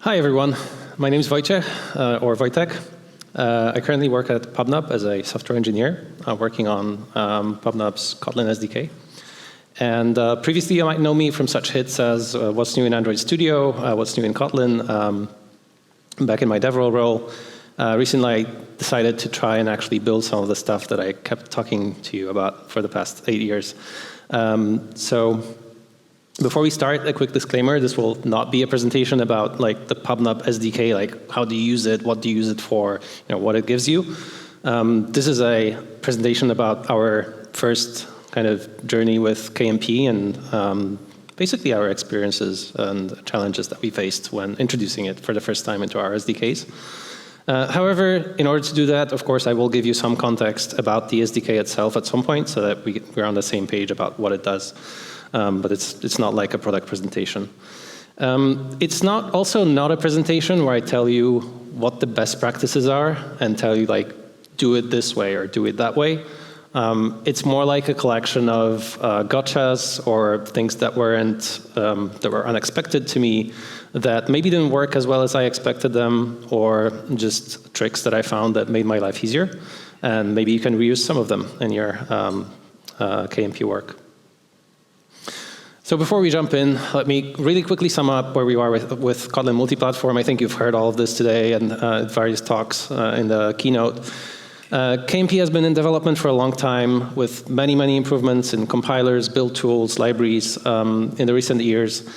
Hi, everyone. My name is Wojtek, or Wojtek. I currently work at PubNub as a software engineer, working on PubNub's Kotlin SDK. And previously, you might know me from such hits as What's New in Android Studio, What's New in Kotlin. Back in my DevRel role, recently I decided to try and actually build some of the stuff that I kept talking to you about for the past 8 years. So before we start, a quick disclaimer: this will not be a presentation about like the PubNub SDK, like how do you use it, what do you use it for, what it gives you. This is a presentation about our first kind of journey with KMP and basically our experiences and challenges that we faced when introducing it for the first time into our SDKs. However, in order to do that, of course, I will give you some context about the SDK itself at some point so that we're on the same page about what it does. But it's not like a product presentation. It's also not a presentation where I tell you what the best practices are and tell you like, do it this way or do it that way. It's more like a collection of gotchas or things that were unexpected to me, that maybe didn't work as well as I expected them, or just tricks that I found that made my life easier. And maybe you can reuse some of them in your KMP work. So before we jump in, let me really quickly sum up where we are with Kotlin multi-platform. I think you've heard all of this today and various talks in the keynote. KMP has been in development for a long time with many, many improvements in compilers, build tools, libraries in the recent years.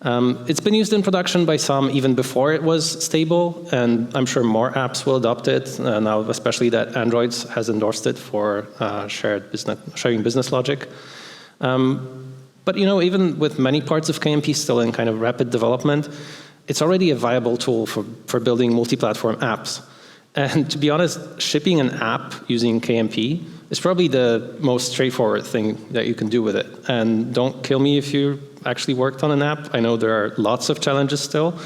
It's been used in production by some even before it was stable, and I'm sure more apps will adopt it now, especially that Android has endorsed it for sharing business logic. But even with many parts of KMP still in kind of rapid development, it's already a viable tool for building multi-platform apps. And to be honest, shipping an app using KMP is probably the most straightforward thing that you can do with it. And don't kill me if you actually worked on an app. I know there are lots of challenges still.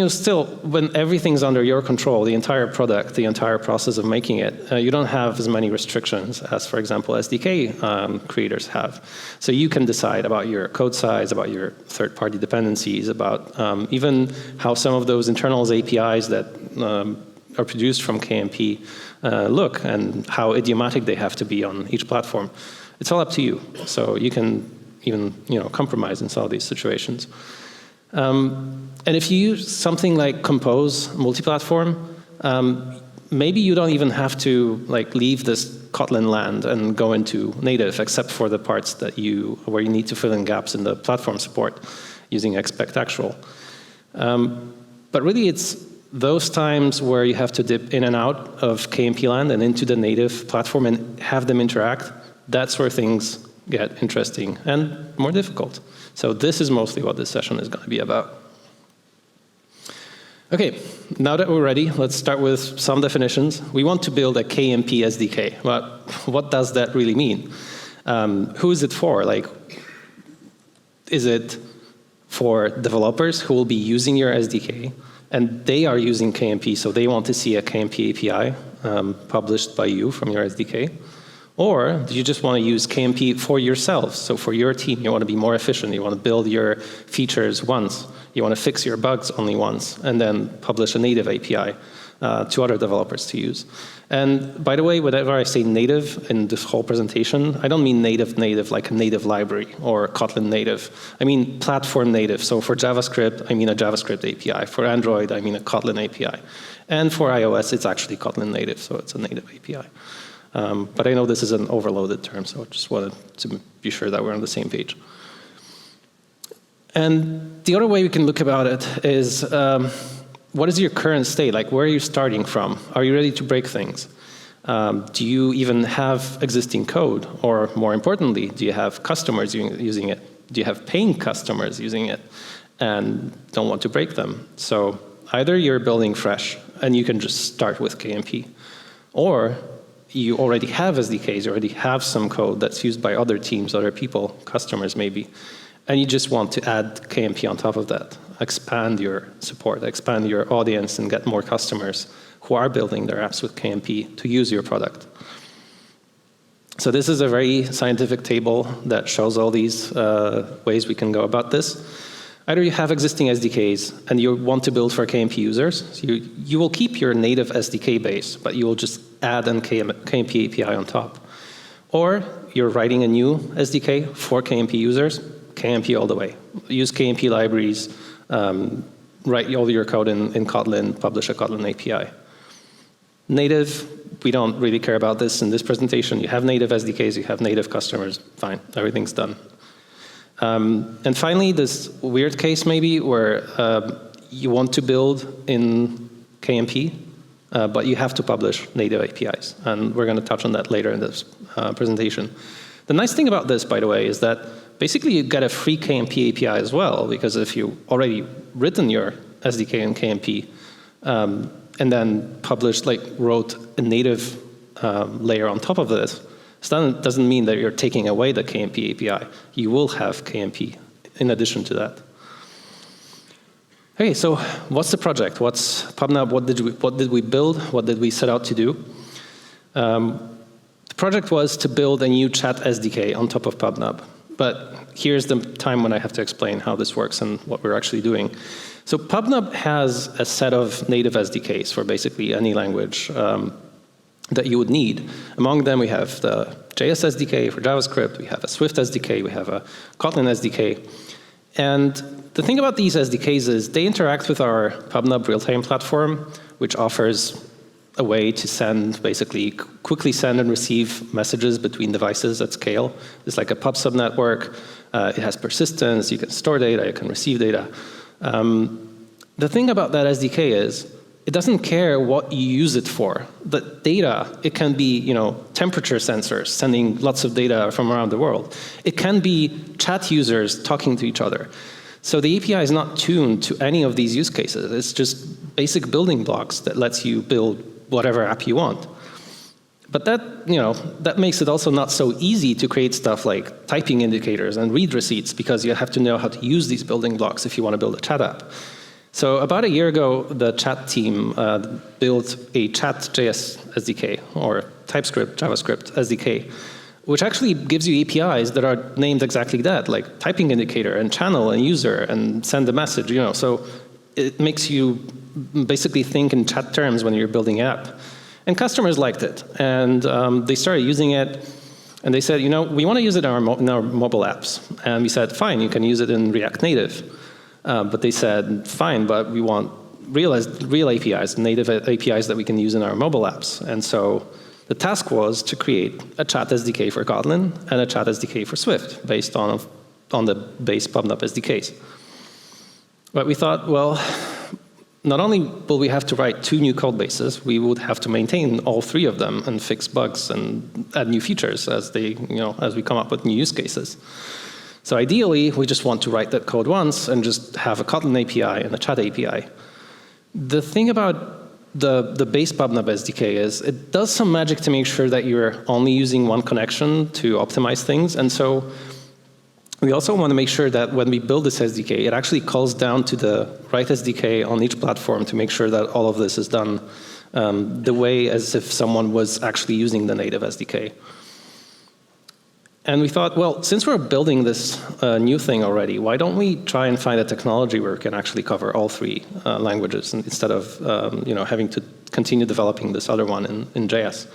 Still, when everything's under your control, the entire product, the entire process of making it, you don't have as many restrictions as, for example, SDK creators have. So you can decide about your code size, about your third-party dependencies, about even how some of those internals APIs that are produced from KMP look, and how idiomatic they have to be on each platform. It's all up to you. So you can even compromise in some of these situations. And if you use something like Compose multi-platform, maybe you don't even have to leave this Kotlin land and go into native, except for the parts where you need to fill in gaps in the platform support using expect actual. But really, it's those times where you have to dip in and out of KMP land and into the native platform and have them interact. That's where things get interesting and more difficult. So this is mostly what this session is going to be about. Okay, now that we're ready, let's start with some definitions. We want to build a KMP SDK. But what does that really mean? Who is it for? Is it for developers who will be using your SDK, and they are using KMP, so they want to see a KMP API published by you from your SDK? Or do you just want to use KMP for yourself, so for your team? You want to be more efficient. You want to build your features once. You want to fix your bugs only once, and then publish a native API to other developers to use. And by the way, whenever I say native in this whole presentation, I don't mean native like a native library or Kotlin native. I mean platform native. So for JavaScript, I mean a JavaScript API. For Android, I mean a Kotlin API. And for iOS, it's actually Kotlin native, so it's a native API. But I know this is an overloaded term, so I just wanted to be sure that we're on the same page. And the other way we can look about it is, what is your current state? Where are you starting from? Are you ready to break things? Do you even have existing code? Or more importantly, do you have customers using it? Do you have paying customers using it and don't want to break them? So either you're building fresh and you can just start with KMP, or you already have SDKs, you already have some code that's used by other teams, other people, customers maybe, and you just want to add KMP on top of that, expand your support, expand your audience, and get more customers who are building their apps with KMP to use your product. So this is a very scientific table that shows all these ways we can go about this. Either you have existing SDKs and you want to build for KMP users, so you will keep your native SDK base, but you will just add an KMP API on top. Or you're writing a new SDK for KMP users, KMP all the way. Use KMP libraries, write all your code in Kotlin, publish a Kotlin API. Native, we don't really care about this in this presentation. You have native SDKs, you have native customers, fine, everything's done. And finally, this weird case maybe where you want to build in KMP, but you have to publish native APIs. And we're going to touch on that later in this presentation. The nice thing about this, by the way, is that basically you get a free KMP API as well, because if you already written your SDK in KMP, and then wrote a native layer on top of this, so that doesn't mean that you're taking away the KMP API. You will have KMP in addition to that. Okay, so what's the project? What's PubNub? What did we build? What did we set out to do? The project was to build a new chat SDK on top of PubNub. But here's the time when I have to explain how this works and what we're actually doing. So PubNub has a set of native SDKs for basically any language that you would need. Among them, we have the JS SDK for JavaScript, we have a Swift SDK, we have a Kotlin SDK. And the thing about these SDKs is they interact with our PubNub real-time platform, which offers a way to send, basically quickly send and receive messages between devices at scale. It's like a pub subnetwork. It has persistence. You can store data. You can receive data. The thing about that SDK is it doesn't care what you use it for. The data, it can be, temperature sensors sending lots of data from around the world. It can be chat users talking to each other. So the API is not tuned to any of these use cases. It's just basic building blocks that lets you build whatever app you want. But that makes it also not so easy to create stuff like typing indicators and read receipts, because you have to know how to use these building blocks if you want to build a chat app. So about a year ago, the chat team built a chat.js SDK, or TypeScript, JavaScript SDK, which actually gives you APIs that are named exactly that, like typing indicator and channel and user and send a message. So it makes you basically think in chat terms when you're building an app. And customers liked it, and they started using it, and they said, we want to use it in our mobile apps. And we said, fine, you can use it in React Native. But they said, fine, but we want real APIs, native APIs that we can use in our mobile apps. And so the task was to create a chat SDK for Kotlin and a chat SDK for Swift, based on the base PubNub SDKs. But we thought, well, not only will we have to write 2 new code bases, we would have to maintain all 3 of them and fix bugs and add new features as we come up with new use cases. So ideally, we just want to write that code once and just have a Kotlin API and a chat API. The thing about the base PubNub SDK is it does some magic to make sure that you're only using one connection to optimize things. And so we also want to make sure that when we build this SDK, it actually calls down to the right SDK on each platform to make sure that all of this is done the way as if someone was actually using the native SDK. And we thought, well, since we're building this new thing already, why don't we try and find a technology where we can actually cover all 3 languages instead of having to continue developing this other one in JS.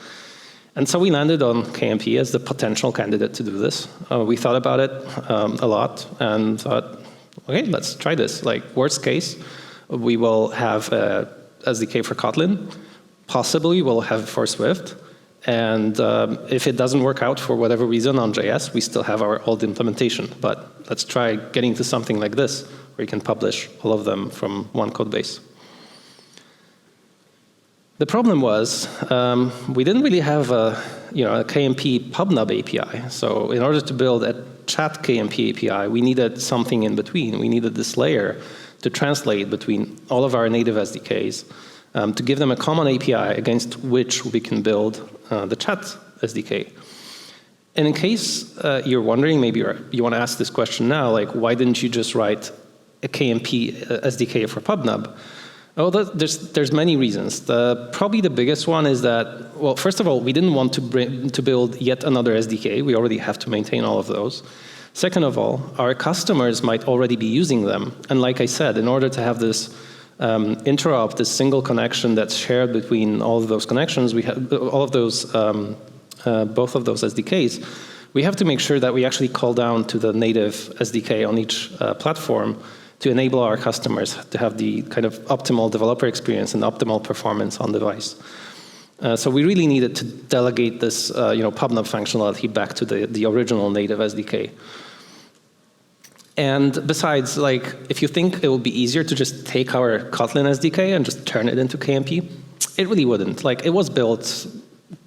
And so we landed on KMP as the potential candidate to do this. We thought about it a lot and thought, okay, let's try this. Like, worst case, we will have a SDK for Kotlin. Possibly we'll have it for Swift. And if it doesn't work out for whatever reason on JS, we still have our old implementation. But let's try getting to something like this, where you can publish all of them from one code base. The problem was we didn't really have a KMP PubNub API. So in order to build a chat KMP API, we needed something in between. We needed this layer to translate between all of our native SDKs to give them a common API against which we can build the chat SDK. And in case you're wondering, maybe you want to ask this question now, like, why didn't you just write a KMP SDK for PubNub? Oh, there's many reasons. Probably the biggest one is that, well, first of all, we didn't want to build yet another SDK. We already have to maintain all of those. Second of all, our customers might already be using them. And like I said, in order to have this interop, this single connection that's shared between all of those connections, we have all of those, both of those SDKs, we have to make sure that we actually call down to the native SDK on each platform to enable our customers to have the kind of optimal developer experience and optimal performance on device. So we really needed to delegate this PubNub functionality back to the original native SDK. And besides, like, if you think it would be easier to just take our Kotlin SDK and just turn it into KMP, it really wouldn't. Like, it was built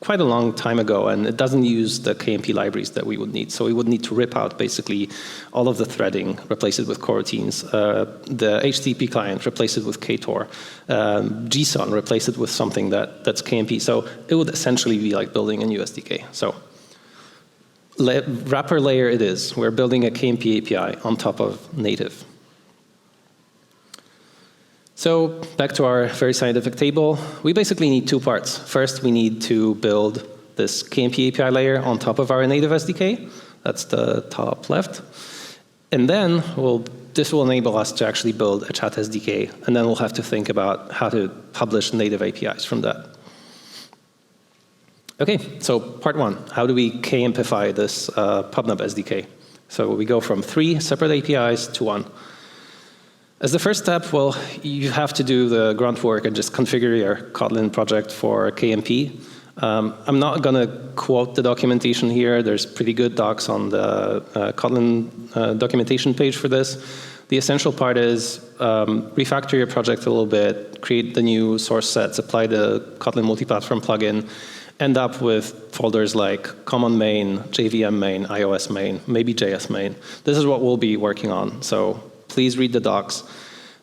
quite a long time ago, and it doesn't use the KMP libraries that we would need. So we would need to rip out basically all of the threading, replace it with coroutines, the HTTP client, replace it with KTOR, JSON, replace it with something that's KMP. So it would essentially be like building a new SDK. So wrapper layer it is. We're building a KMP API on top of native. So back to our very scientific table, we basically need two parts. First, we need to build this KMP API layer on top of our native SDK. That's the top left. And then this will enable us to actually build a chat SDK. And then we'll have to think about how to publish native APIs from that. OK, so part one, how do we KMPify this PubNub SDK? So we go from 3 separate APIs to 1. As the first step, well, you have to do the grunt work and just configure your Kotlin project for KMP. I'm not going to quote the documentation here. There's pretty good docs on the Kotlin documentation page for this. The essential part is refactor your project a little bit, create the new source sets, apply the Kotlin multi-platform plugin, end up with folders like common main, JVM main, iOS main, maybe JS main. This is what we'll be working on. So please read the docs.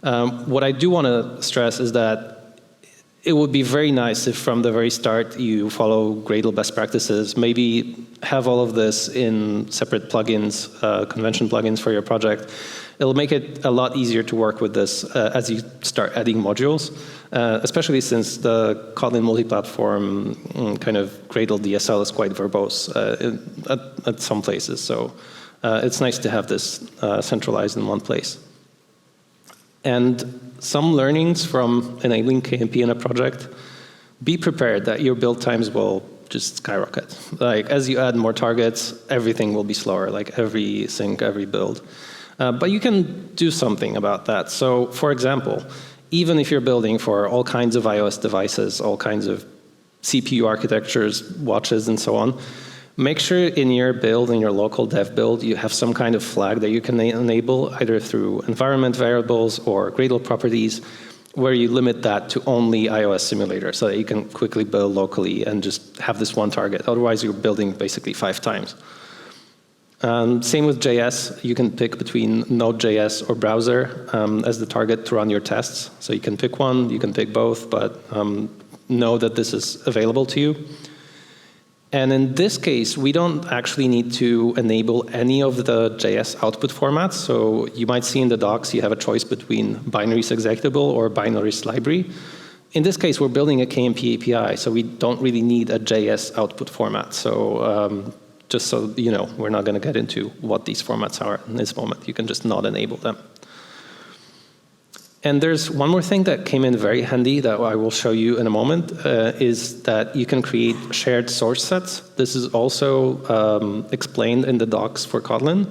What I do want to stress is that it would be very nice if from the very start you follow Gradle best practices, maybe have all of this in separate plugins, convention plugins for your project. It'll make it a lot easier to work with this as you start adding modules, especially since the Kotlin multi-platform kind of Gradle DSL is quite verbose at some places. So it's nice to have this centralized in one place. And some learnings from enabling KMP in a project, be prepared that your build times will just skyrocket. Like, as you add more targets, everything will be slower, like every sync, every build. But you can do something about that. So, for example, even if you're building for all kinds of iOS devices, all kinds of CPU architectures, watches, and so on, make sure in your build, in your local dev build, you have some kind of flag that you can enable either through environment variables or Gradle properties, where you limit that to only iOS simulator so that you can quickly build locally and just have this one target. Otherwise, you're building basically 5 times. Same with JS. You can pick between Node.js or browser as the target to run your tests. So you can pick one, you can pick both, but know that this is available to you. And in this case, we don't actually need to enable any of the JS output formats. So you might see in the docs you have a choice between binaries executable or binaries library. In this case, we're building a KMP API, so we don't really need a JS output format. So just so you know, we're not going to get into what these formats are in this moment. You can just not enable them. And there's one more thing that came in very handy that I will show you in a moment, is that you can create shared source sets. This is also explained in the docs for Kotlin.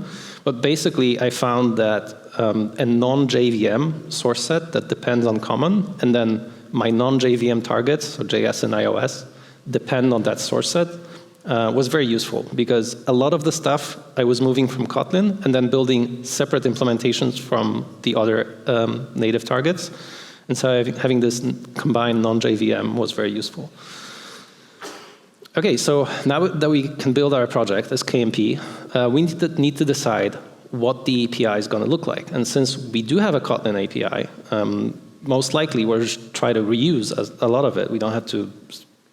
But basically, I found that a non-JVM source set that depends on common, and then my non-JVM targets, so JS and iOS, depend on that source set, was very useful, because a lot of the stuff I was moving from Kotlin and then building separate implementations from the other native targets. And so having this combined non-JVM was very useful. OK, so now that we can build our project as KMP, we need to decide what the API is going to look like. And since we do have a Kotlin API, most likely we'll just try to reuse a lot of it. We don't have to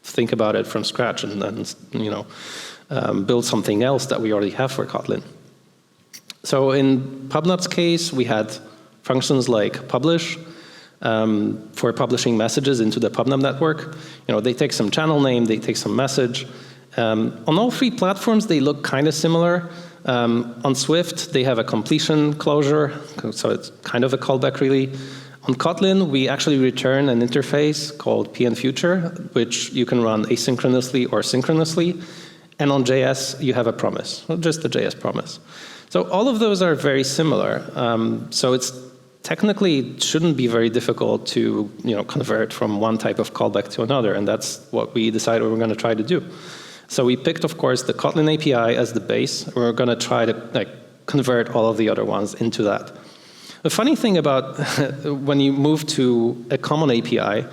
think about it from scratch and then build something else that we already have for Kotlin. So in PubNub's case, we had functions like publish for publishing messages into the PubNub network. They take some channel name, they take some message, On all three platforms, they look kind of similar. On Swift, they have a completion closure, so it's kind of a callback, really. On Kotlin, we actually return an interface called pnfuture, which you can run asynchronously or synchronously. And on JS, you have a promise, just a JS promise. So all of those are very similar. So it's technically it shouldn't be very difficult to convert from one type of callback to another, and that's what we decided we were going to try to do. So we picked, of course, the Kotlin API as the base. We're going to try to convert all of the other ones into that. The funny thing about when you move to a common API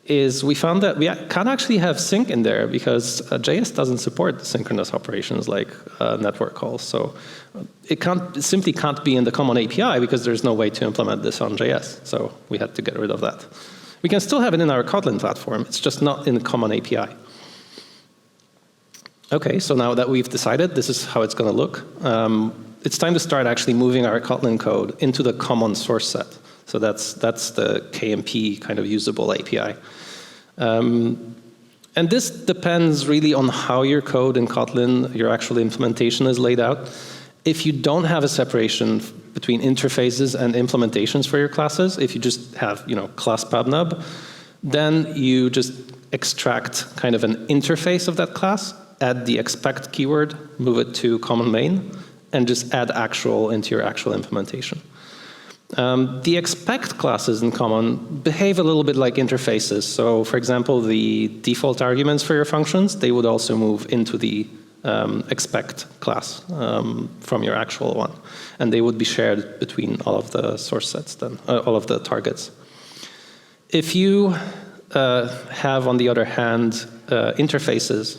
is we found that we can't actually have sync in there because JS doesn't support synchronous operations like network calls. So it simply can't be in the common API because there's no way to implement this on JS. So we had to get rid of that. We can still have it in our Kotlin platform. It's just not in the common API. OK, so now that we've decided this is how it's going to look, it's time to start actually moving our Kotlin code into the common source set. So that's the KMP kind of usable API. And this depends really on how your code in Kotlin, your actual implementation is laid out. If you don't have a separation between interfaces and implementations for your classes, if you just have class pubnub, then you just extract kind of an interface of that class, add the expect keyword, move it to common main, and just add actual into your actual implementation. The expect classes in common behave a little bit like interfaces. So for example, the default arguments for your functions, they would also move into the expect class from your actual one. And they would be shared between all of the source sets then, all of the targets. If you have, on the other hand, interfaces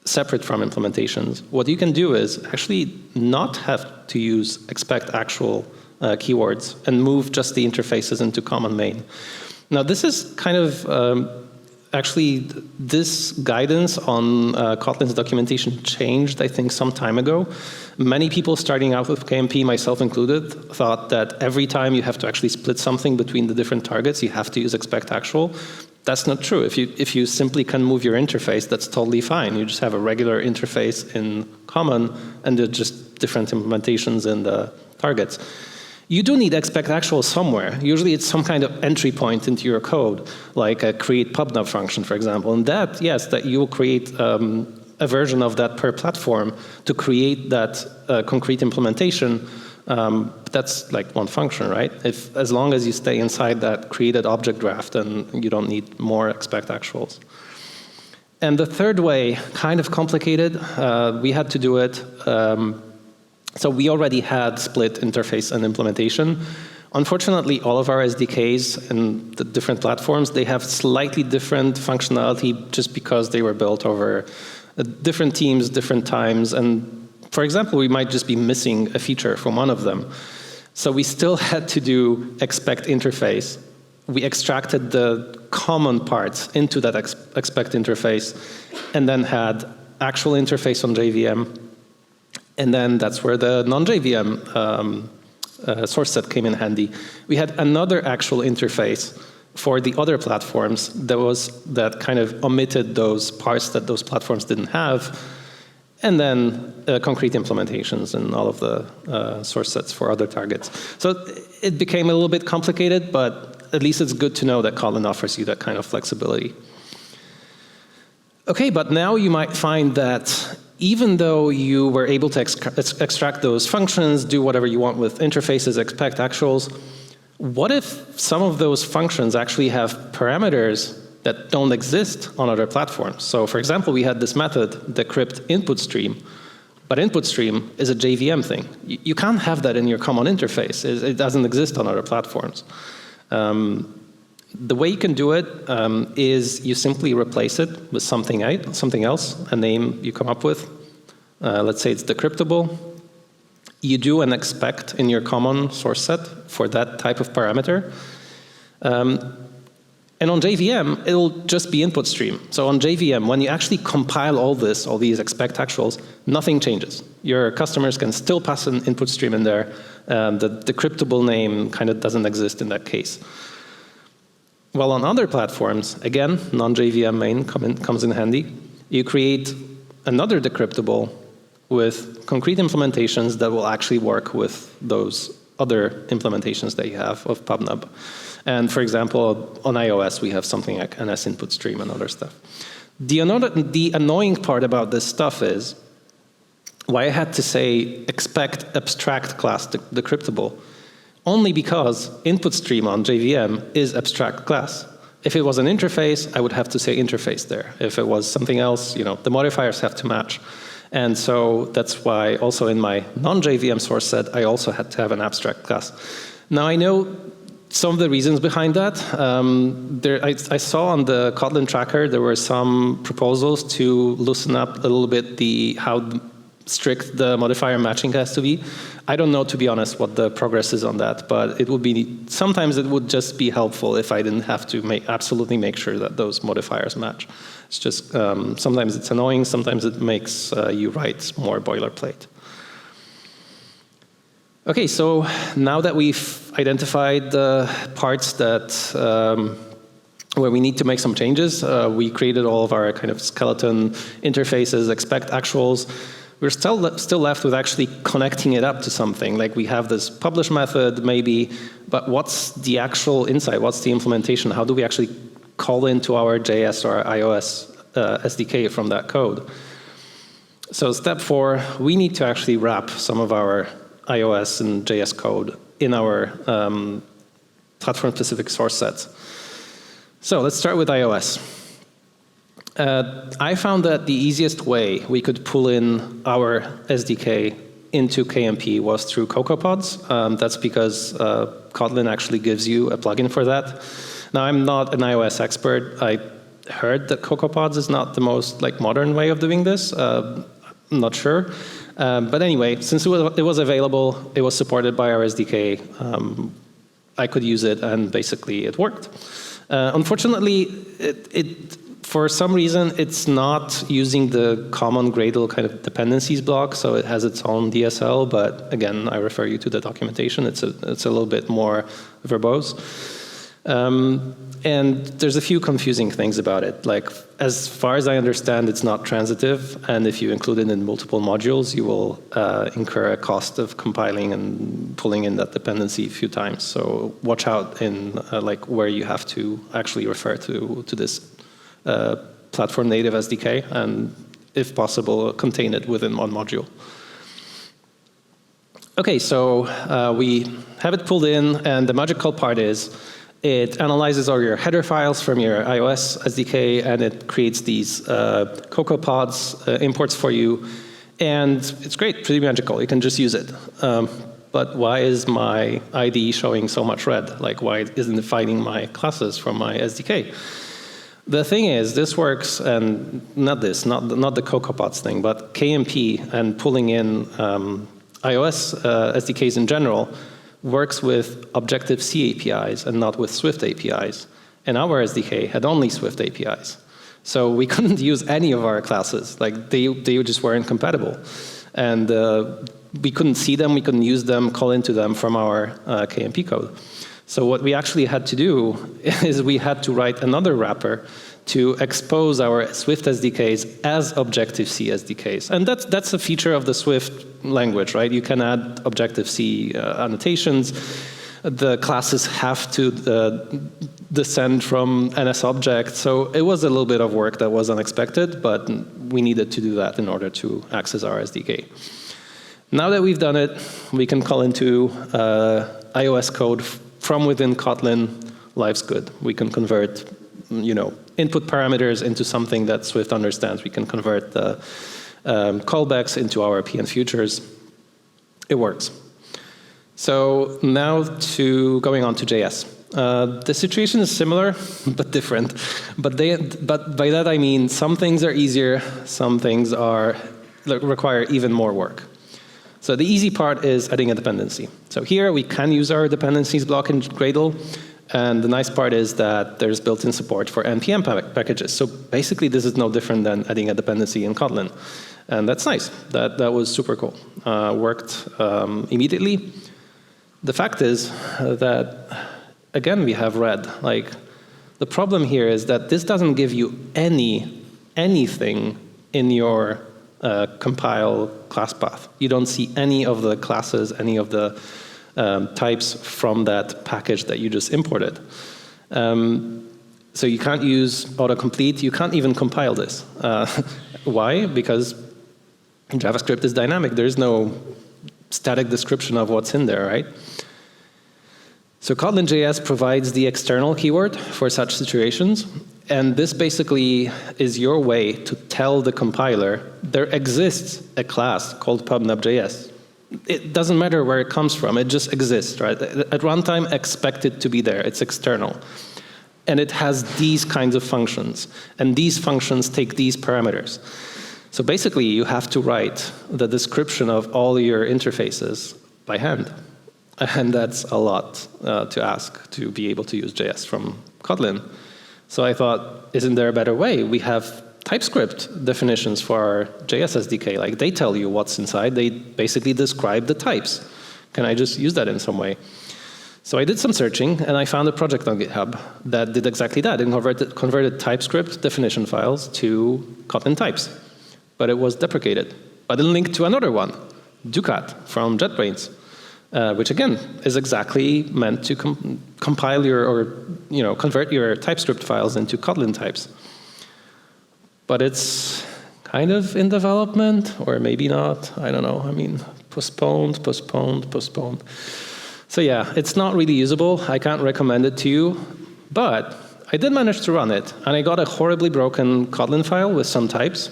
separate from implementations, what you can do is actually not have to use expect actual keywords and move just the interfaces into common main. Now this is kind of actually this guidance on Kotlin's documentation changed, I think, some time ago. Many people starting out with KMP, myself included, thought that every time you have to actually split something between the different targets, you have to use expect actual. That's not true. If you simply can move your interface, that's totally fine. You just have a regular interface in common, and they're just different implementations in the targets. You do need expect actual somewhere. Usually it's some kind of entry point into your code, like a create pubnub function, for example. And that, yes, that you will create a version of that per platform to create that concrete implementation. That's like one function, right? As long as you stay inside that created object graph, then you don't need more expect actuals. And the third way, kind of complicated. We had to do it. So we already had split interface and implementation. Unfortunately, all of our SDKs and the different platforms, they have slightly different functionality just because they were built over different teams, different times. And for example, we might just be missing a feature from one of them. So we still had to do expect interface. We extracted the common parts into that expect interface and then had actual interface on JVM. And then that's where the non-JVM source set came in handy. We had another actual interface for the other platforms that kind of omitted those parts that those platforms didn't have, and then concrete implementations and all of the source sets for other targets. So it became a little bit complicated, but at least it's good to know that Kotlin offers you that kind of flexibility. Okay, but now you might find that even though you were able to extract those functions, do whatever you want with interfaces, expect actuals, what if some of those functions actually have parameters that don't exist on other platforms? So for example, we had this method, decrypt input stream, but input stream is a JVM thing. You can't have that in your common interface. It doesn't exist on other platforms. The way you can do it is you simply replace it with something else, a name you come up with. Let's say it's decryptable. You do an expect in your common source set for that type of parameter. And on JVM, it'll just be input stream. So on JVM, when you actually compile all these expect actuals, nothing changes. Your customers can still pass an input stream in there. The decryptable name kind of doesn't exist in that case. Well, on other platforms, again, non-JVM main comes in handy. You create another decryptable with concrete implementations that will actually work with those other implementations that you have of PubNub. And for example, on iOS, we have something like NS input stream and other stuff. The annoying part about this stuff is why I had to say expect abstract class decryptable, only because input stream on JVM is abstract class. If it was an interface, I would have to say interface there. If it was something else, the modifiers have to match. And so that's why also in my non-JVM source set, I also had to have an abstract class. Now I know some of the reasons behind that. I saw on the Kotlin tracker there were some proposals to loosen up a little bit how strict the modifier matching has to be. I don't know, to be honest, what the progress is on that, but sometimes it would just be helpful if I didn't have to absolutely make sure that those modifiers match. It's just, sometimes it's annoying, sometimes it makes you write more boilerplate. Okay, so now that we've identified the parts where we need to make some changes, we created all of our kind of skeleton interfaces, expect actuals. We're still left with actually connecting it up to something. Like we have this publish method, maybe, but what's the actual insight? What's the implementation? How do we actually call into our JS or our iOS SDK from that code? So step 4, we need to actually wrap some of our iOS and JS code in our platform-specific source sets. So let's start with iOS. I found that the easiest way we could pull in our SDK into KMP was through CocoaPods. That's because Kotlin actually gives you a plugin for that. Now, I'm not an iOS expert. I heard that CocoaPods is not the most modern way of doing this. I'm not sure. But anyway, since it was available, it was supported by our SDK, I could use it, and basically it worked. Unfortunately, for some reason, it's not using the common Gradle kind of dependencies block, so it has its own DSL. But again, I refer you to the documentation. It's a little bit more verbose. And there's a few confusing things about it. Like, as far as I understand, it's not transitive, and if you include it in multiple modules, you will incur a cost of compiling and pulling in that dependency a few times. So watch out in where you have to actually refer to this platform native SDK, and if possible, contain it within one module. Okay, so we have it pulled in, and the magical part is it analyzes all your header files from your iOS SDK, and it creates these CocoaPods imports for you. And it's great, pretty magical. You can just use it. But why is my IDE showing so much red? Like, why isn't it finding my classes from my SDK? The thing is, this works, and not the CocoaPods thing, but KMP and pulling in iOS SDKs in general works with Objective-C APIs and not with Swift APIs. And our SDK had only Swift APIs. So we couldn't use any of our classes. Like, they just weren't compatible. And we couldn't see them, we couldn't use them, call into them from our KMP code. So what we actually had to do is we had to write another wrapper to expose our Swift SDKs as Objective-C SDKs. And that's a feature of the Swift language, right? You can add Objective-C annotations. The classes have to descend from NS object. So it was a little bit of work that was unexpected, but we needed to do that in order to access our SDK. Now that we've done it, we can call into iOS code from within Kotlin. Life's good. We can convert input parameters into something that Swift understands. We can convert the callbacks into our PN futures. It works. So now going on to JS. The situation is similar, but different. But by that I mean some things are easier, some things require even more work. So the easy part is adding a dependency. So here we can use our dependencies block in Gradle. And the nice part is that there's built-in support for NPM packages. So basically, this is no different than adding a dependency in Kotlin. And that's nice. That was super cool. Worked immediately. The fact is that, again, we have red. Like, the problem here is that this doesn't give you anything in your compile class path. You don't see any of the classes, any of the types from that package that you just imported. So you can't use autocomplete. You can't even compile this. Why? Because JavaScript is dynamic. There is no static description of what's in there, right? So Kotlin.js provides the external keyword for such situations. And this basically is your way to tell the compiler there exists a class called pubnub.js. It doesn't matter where it comes from. It just exists, right? At runtime, expect it to be there. It's external. And it has these kinds of functions. And these functions take these parameters. So basically, you have to write the description of all your interfaces by hand. And that's a lot to ask to be able to use JS from Kotlin. So I thought, isn't there a better way? We have TypeScript definitions for our JS SDK. Like, they tell you what's inside. They basically describe the types. Can I just use that in some way? So I did some searching, and I found a project on GitHub that did exactly that. It converted TypeScript definition files to Kotlin types. But it was deprecated. But it linked to another one, Ducat from JetBrains. Which again is exactly meant to compile convert your TypeScript files into Kotlin types. But it's kind of in development, or maybe not. I don't know. I mean, postponed. So yeah, it's not really usable. I can't recommend it to you. But I did manage to run it, and I got a horribly broken Kotlin file with some types.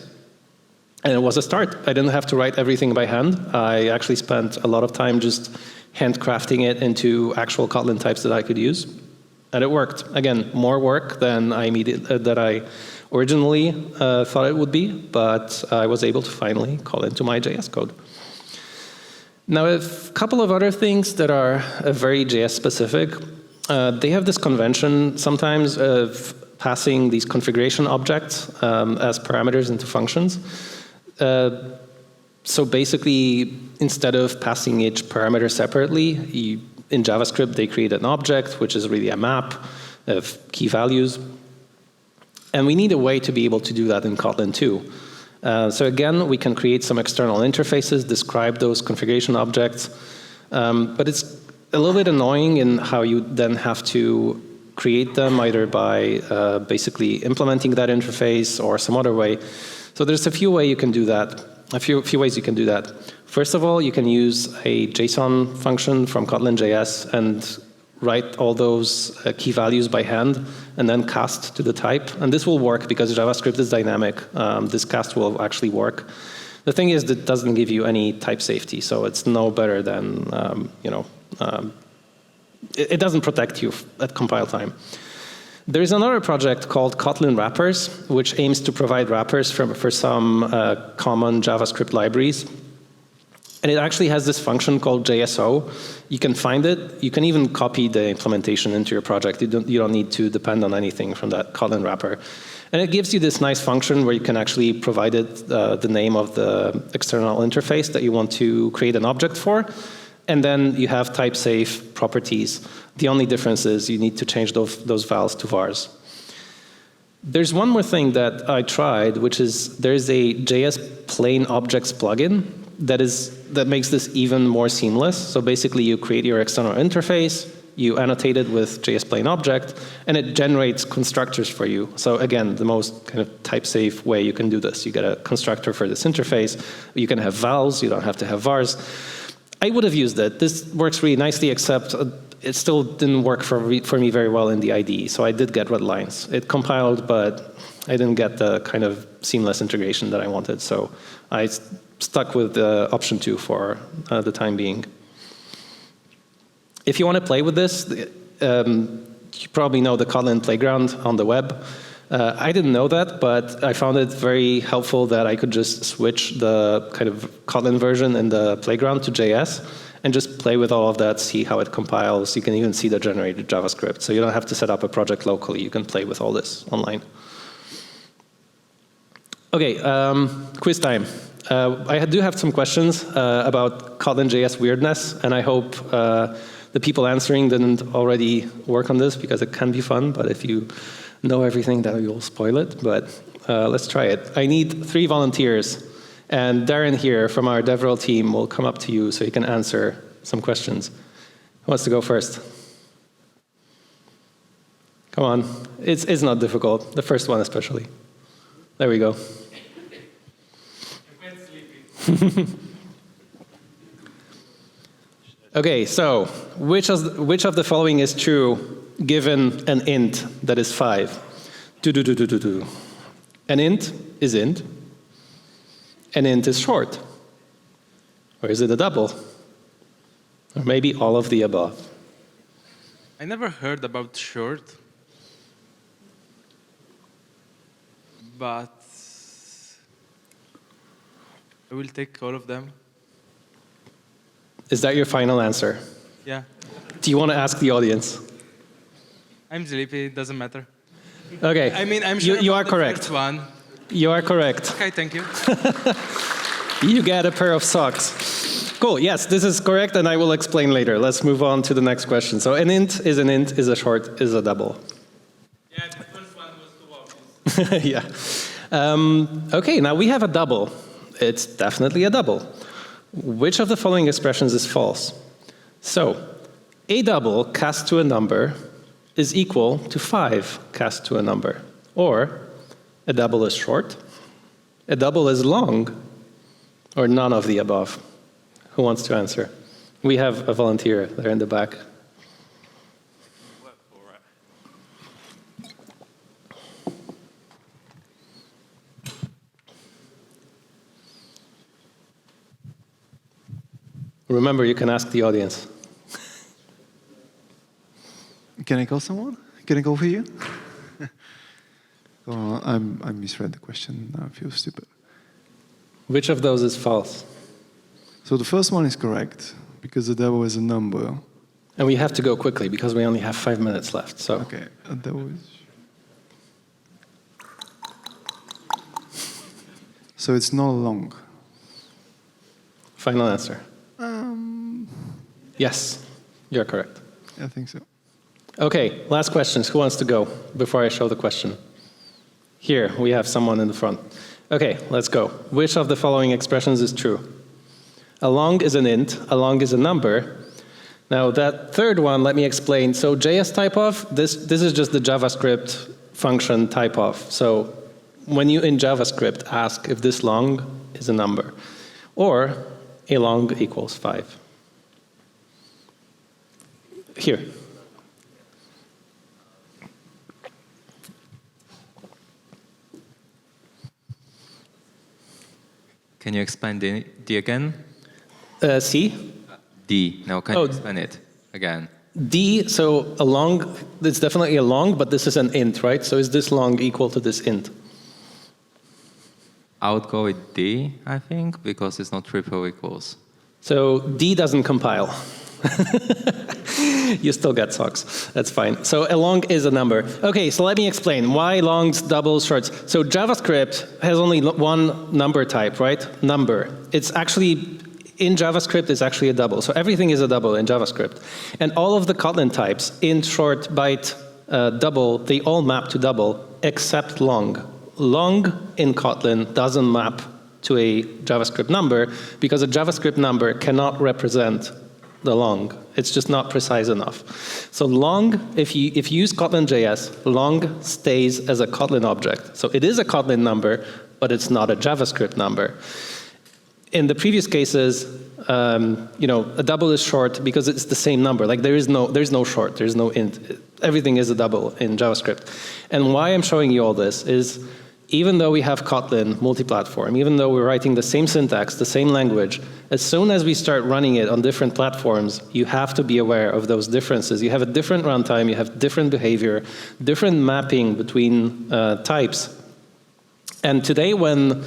And it was a start. I didn't have to write everything by hand. I actually spent a lot of time just handcrafting it into actual Kotlin types that I could use. And it worked. Again, more work than I originally thought it would be, but I was able to finally call into my JS code. Now, a couple of other things that are very JS specific. They have this convention sometimes of passing these configuration objects as parameters into functions. So basically, instead of passing each parameter separately, in JavaScript, they create an object, which is really a map of key values. And we need a way to be able to do that in Kotlin too. So again, we can create some external interfaces, describe those configuration objects. But it's a little bit annoying in how you then have to create them, either by basically implementing that interface or some other way. So there's a few ways you can do that. A few ways you can do that. First of all, you can use a JSON function from Kotlin.js and write all those key values by hand and then cast to the type. And this will work because JavaScript is dynamic. This cast will actually work. The thing is that it doesn't give you any type safety, so it's no better than, it doesn't protect you at compile time. There is another project called Kotlin Wrappers, which aims to provide wrappers for some common JavaScript libraries. And it actually has this function called JSO. You can find it. You can even copy the implementation into your project. You don't need to depend on anything from that Kotlin wrapper. And it gives you this nice function where you can actually provide it the name of the external interface that you want to create an object for. And then you have type-safe properties. The only difference is you need to change those vals to vars. There's one more thing that I tried, which is there's a JS plain objects plugin that makes this even more seamless. So basically, you create your external interface, you annotate it with JS plain object, and it generates constructors for you. So again, the most kind of type-safe way you can do this. You get a constructor for this interface. You can have vals. You don't have to have vars. I would have used it. This works really nicely, except it still didn't work for me very well in the IDE. So I did get red lines. It compiled, but I didn't get the kind of seamless integration that I wanted. So I stuck with option 2 for the time being. If you want to play with this, you probably know the Kotlin playground on the web. I didn't know that, but I found it very helpful that I could just switch the kind of Kotlin version in the playground to JS and just play with all of that, see how it compiles. You can even see the generated JavaScript. So you don't have to set up a project locally. You can play with all this online. OK, quiz time. I do have some questions about Kotlin.js weirdness, and I hope the people answering didn't already work on this, because it can be fun. But if you know everything, then you'll spoil it. But let's try it. I need 3 volunteers. And Darren here from our DevRel team will come up to you so he can answer some questions. Who wants to go first? Come on. It's not difficult. The first one especially. There we go. I'm quite sleepy. Okay, so which of the following is true given an int that is 5? An int is int. An int is short. Or is it a double? Or maybe all of the above. I never heard about short, but I will take all of them. Is that your final answer? Yeah. Do you want to ask the audience? I'm sleepy, it doesn't matter. Okay. I mean, I'm sure you are about the correct. first one. You are correct. Okay, thank you. You get a pair of socks. Cool, yes, this is correct, and I will explain later. Let's move on to the next question. So an int, is a short, is a double. Yeah, the first one was too obvious. Yeah. Okay, now we have a double. It's definitely a double. Which of the following expressions is false? So, a double cast to a number is equal to 5 cast to a number. Or, a double is short, a double is long, or none of the above. Who wants to answer? We have a volunteer there in the back. Remember, you can ask the audience. Can I call someone? Can I call for you? Oh, I misread the question. Now I feel stupid. Which of those is false? So the first one is correct, because the double is a number. And we have to go quickly, because we only have 5 minutes left. So. Okay, a double is... So it's not long. Final answer. Yes, you're correct. I think so. Okay, last questions. Who wants to go before I show the question? Here, we have someone in the front. Okay, let's go. Which of the following expressions is true? A long is an int, a long is a number. Now that third one, let me explain. So JS typeof, this is just the JavaScript function typeof. So when you in JavaScript ask if this long is a number, or a long equals 5. Here. Can you explain D again? C? D. Now, can you explain it again? D, so a long, it's definitely a long, but this is an int, right? So is this long equal to this int? I would go with D, I think, because it's not triple equals. So D doesn't compile. You still get socks. That's fine. So a long is a number. Okay, so let me explain. Why longs, doubles, shorts? So JavaScript has only one number type, right? Number. It's actually, in JavaScript, it's actually a double. So everything is a double in JavaScript. And all of the Kotlin types, int, short, byte, double, they all map to double, except long. Long in Kotlin doesn't map to a JavaScript number because a JavaScript number cannot represent the long. It's just not precise enough. So long, if you use Kotlin.js, long stays as a Kotlin object. So it is a Kotlin number, but it's not a JavaScript number. In the previous cases, a double is short because it's the same number. Like there's no short, there's no int. Everything is a double in JavaScript. And why I'm showing you all this is, even though we have Kotlin multi-platform, even though we're writing the same syntax, the same language, as soon as we start running it on different platforms, you have to be aware of those differences. You have a different runtime, you have different behavior, different mapping between types. And today when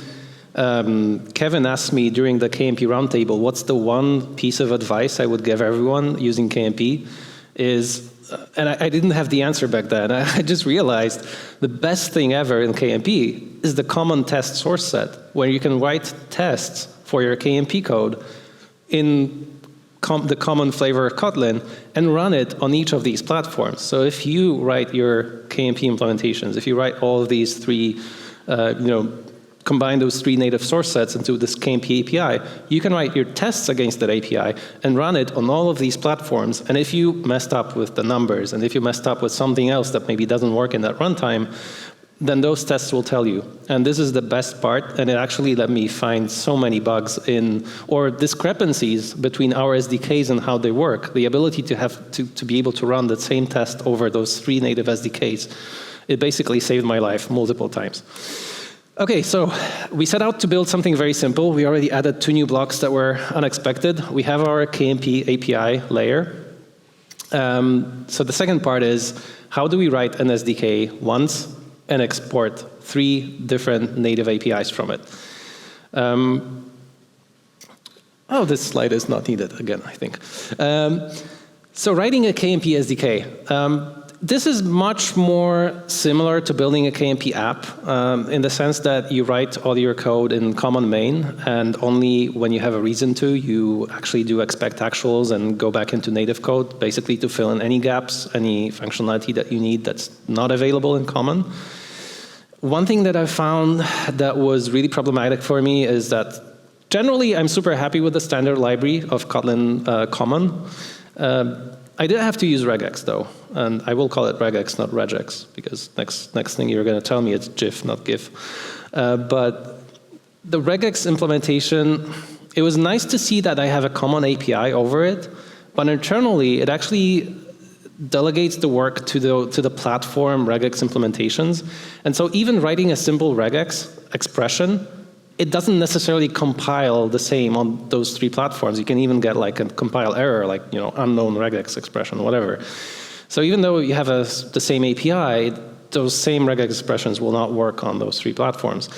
Kevin asked me during the KMP roundtable, what's the one piece of advice I would give everyone using KMP is, and I didn't have the answer back then. I just realized the best thing ever in KMP is the common test source set, where you can write tests for your KMP code in the common flavor of Kotlin and run it on each of these platforms. So if you write your KMP implementations, if you write all of these three combine those 3 native source sets into this KMP API, you can write your tests against that API and run it on all of these platforms. And if you messed up with the numbers, and if you messed up with something else that maybe doesn't work in that runtime, then those tests will tell you. And this is the best part, and it actually let me find so many bugs or discrepancies between our SDKs and how they work. The ability to be able to run the same test over those 3 native SDKs, it basically saved my life multiple times. Okay, so we set out to build something very simple. We already added 2 new blocks that were unexpected. We have our KMP API layer. So the second part is, how do we write an SDK once and export 3 different native APIs from it? This slide is not needed again, I think. So writing a KMP SDK. This is much more similar to building a KMP app in the sense that you write all your code in common main, and only when you have a reason to, you actually do expect actuals and go back into native code, basically to fill in any gaps, any functionality that you need that's not available in common. One thing that I found that was really problematic for me is that generally I'm super happy with the standard library of Kotlin Common. I did have to use regex though, and I will call it regex, not regex, because next thing you're going to tell me it's GIF, not GIF. But the regex implementation, it was nice to see that I have a common API over it, but internally it actually delegates the work to the platform regex implementations. And so even writing a simple regex expression, it doesn't necessarily compile the same on those 3 platforms. You can even get like a compile error, like unknown regex expression, whatever. So even though you have the same API, those same regex expressions will not work on those 3 platforms.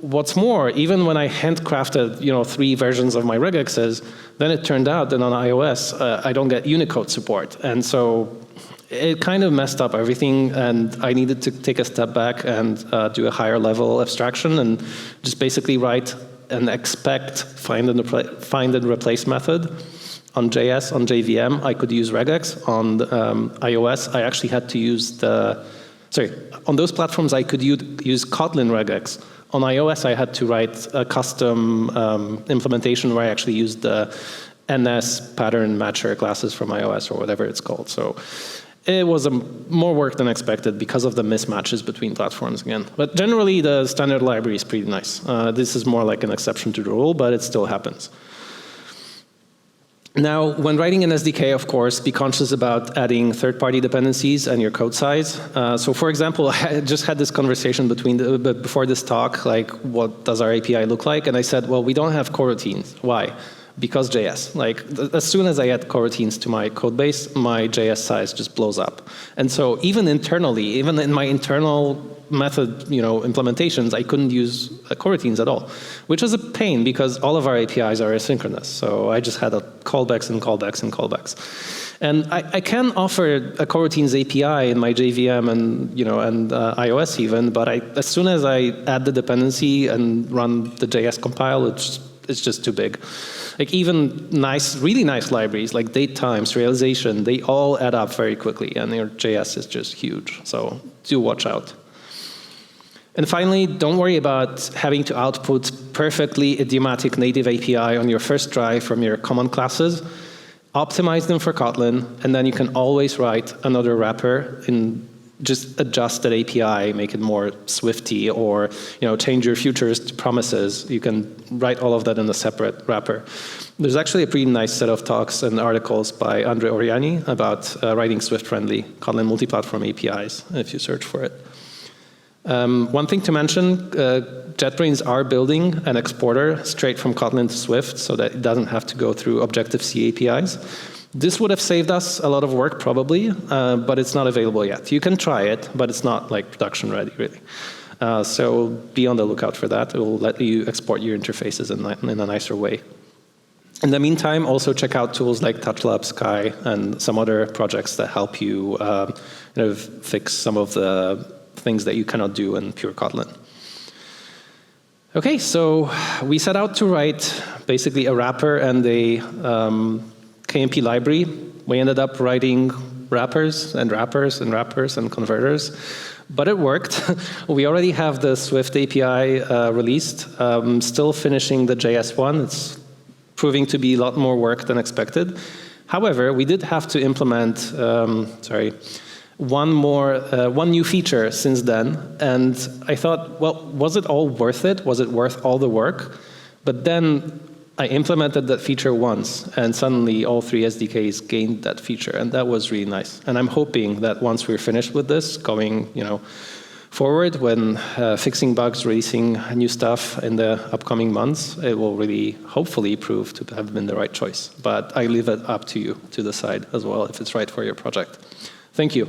What's more, even when I handcrafted 3 versions of my regexes, then it turned out that on iOS I don't get Unicode support, and so it kind of messed up everything, and I needed to take a step back and do a higher level abstraction and just basically write an expect find and replace method. On JS, on JVM, I could use regex. On iOS, I actually had to use on those platforms I could use Kotlin regex. On iOS, I had to write a custom implementation where I actually used the NS pattern matcher classes from iOS or whatever it's called. So it was more work than expected because of the mismatches between platforms again. But generally, the standard library is pretty nice. This is more like an exception to the rule, but it still happens. Now, when writing an SDK, of course, be conscious about adding third-party dependencies and your code size. So for example, I just had this conversation before this talk, like, what does our API look like? And I said, well, we don't have coroutines. Why? Because JS. Like, as soon as I add coroutines to my code base, my JS size just blows up. And so even internally, even in my internal method implementations, I couldn't use coroutines at all, which was a pain because all of our APIs are asynchronous. So I just had callbacks and callbacks and callbacks. And I can offer a coroutines API in my JVM and iOS even, but as soon as I add the dependency and run the JS compile, it's just too big. Like even really nice libraries like date times, realization, they all add up very quickly, and your JS is just huge. So do watch out. And finally, don't worry about having to output perfectly idiomatic native API on your first try from your common classes. Optimize them for Kotlin, and then you can always write another wrapper and just adjust that API, make it more Swifty, or change your futures to promises. You can write all of that in a separate wrapper. There's actually a pretty nice set of talks and articles by Andre Oriani about writing Swift-friendly Kotlin multi-platform APIs, if you search for it. One thing to mention, JetBrains are building an exporter straight from Kotlin to Swift so that it doesn't have to go through Objective-C APIs. This would have saved us a lot of work probably, but it's not available yet. You can try it, but it's not like production ready really. So be on the lookout for that. It will let you export your interfaces in a nicer way. In the meantime, also check out tools like TouchLab, Sky, and some other projects that help you fix some of the things that you cannot do in pure Kotlin. Okay, so we set out to write basically a wrapper and a KMP library. We ended up writing wrappers and wrappers and wrappers and converters, but it worked. We already have the Swift API released, still finishing the JS one. It's proving to be a lot more work than expected. However, we did have to implement, one new feature since then, and I thought, well, was it all worth it? Was it worth all the work? But then I implemented that feature once, and suddenly all 3 SDKs gained that feature, and that was really nice. And I'm hoping that once we're finished with this, going forward, when fixing bugs, releasing new stuff in the upcoming months, it will really, hopefully, prove to have been the right choice. But I leave it up to you to decide as well if it's right for your project. Thank you.